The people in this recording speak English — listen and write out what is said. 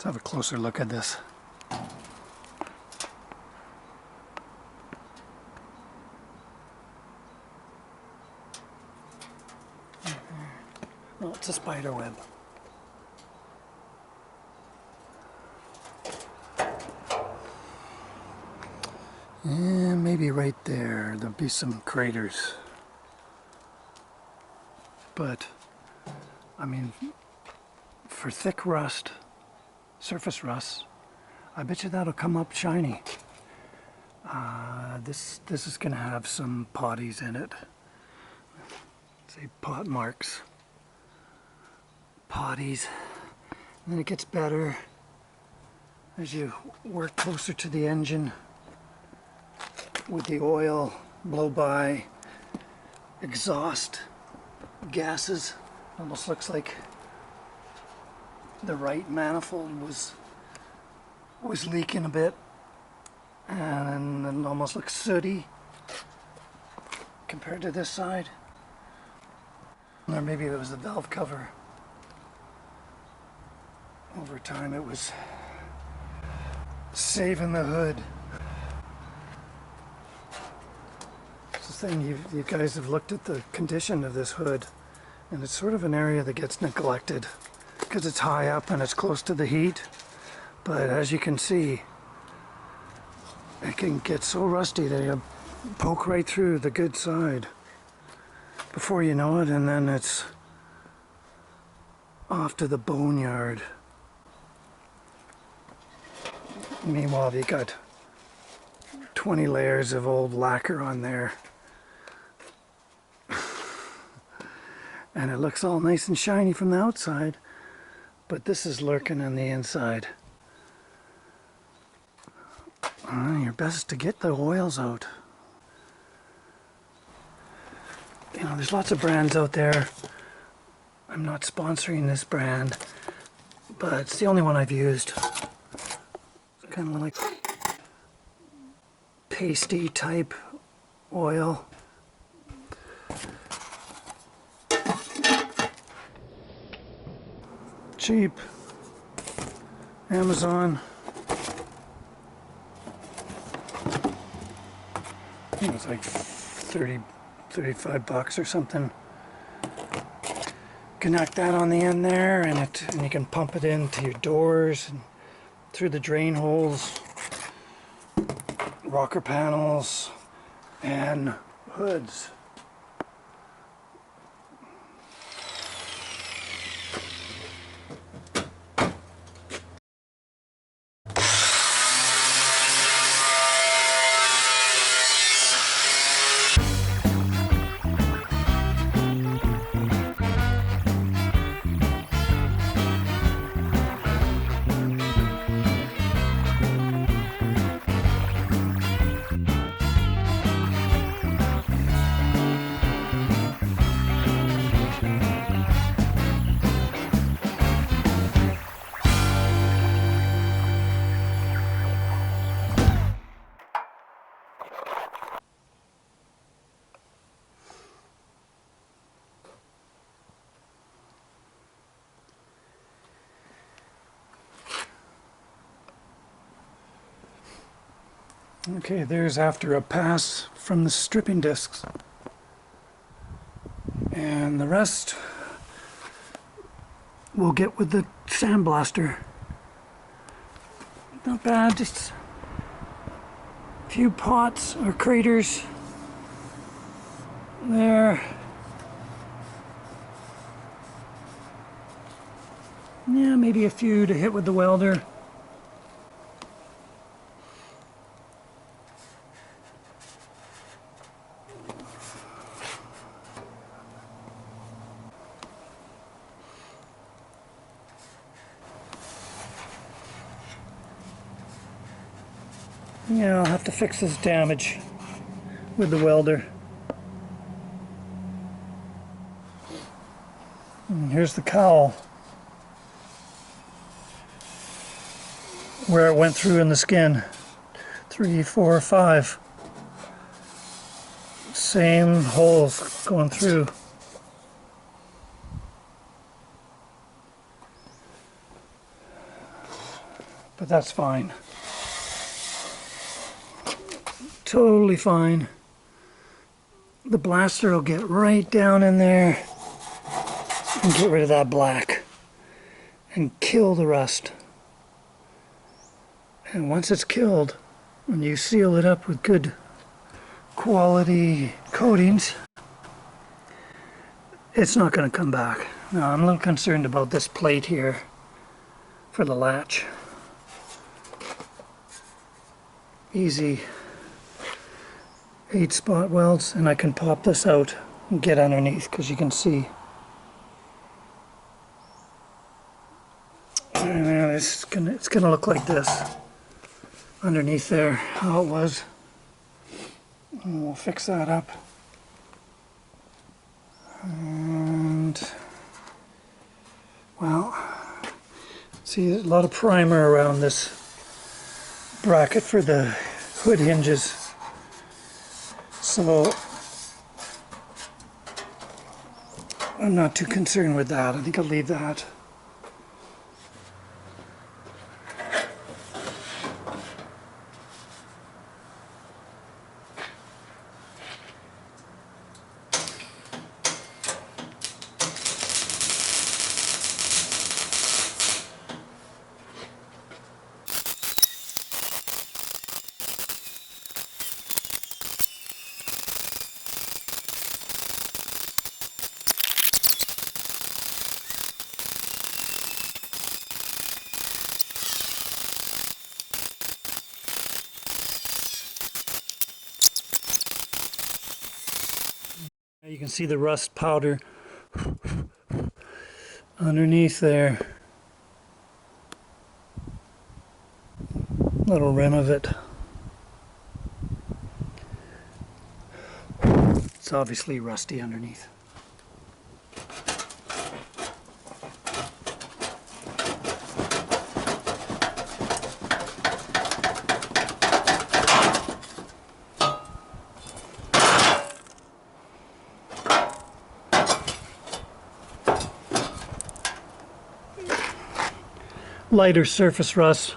Let's have a closer look at this. Oh, it's a spider web. And maybe right there, there'll be some craters. But, I mean, for thick rust, surface rust, I bet you that'll come up shiny. This is going to have some potties in it. Say pot marks. Potties. And then it gets better as you work closer to the engine with the oil, blow by, exhaust gases. Almost looks like the right manifold was leaking a bit, and it almost looks sooty compared to this side. Or maybe it was the valve cover. Over time it was saving the hood. It's the thing, you guys have looked at the condition of this hood, and it's sort of an area that gets neglected because it's high up and it's close to the heat. But as you can see, it can get so rusty that you poke right through the good side before you know it, and then it's off to the boneyard. Meanwhile, you got 20 layers of old lacquer on there. And it looks all nice and shiny from the outside, but this is lurking on the inside. Your best to get the oils out. You know, there's lots of brands out there. I'm not sponsoring this brand, but it's the only one I've used. It's kind of like pasty type oil. Cheap. Amazon. I think it's like 35 bucks or something. Connect that on the end there, and you can pump it into your doors and through the drain holes, rocker panels, and hoods. Okay, there's after a pass from the stripping discs. And the rest we'll get with the sandblaster. Not bad, just a few pots or craters there. Yeah, maybe a few to hit with the welder. Yeah, I'll have to fix this damage with the welder. And here's the cowl where it went through in the skin. 3, 4, 5. Same holes going through. but that's fine. Totally fine. The blaster will get right down in there and get rid of that black and kill the rust. And once it's killed, when you seal it up with good quality coatings, it's not going to come back. Now I'm a little concerned about this plate here for the latch. Easy 8-spot welds, and I can pop this out and get underneath because you can see. And it's gonna look like this underneath there, how it was. And we'll fix that up. And well, see, there's a lot of primer around this bracket for the hood hinges. So I'm not too concerned with that. I think I'll leave that. You can see the rust powder underneath there. Little rim of it. It's obviously rusty underneath. Lighter surface rust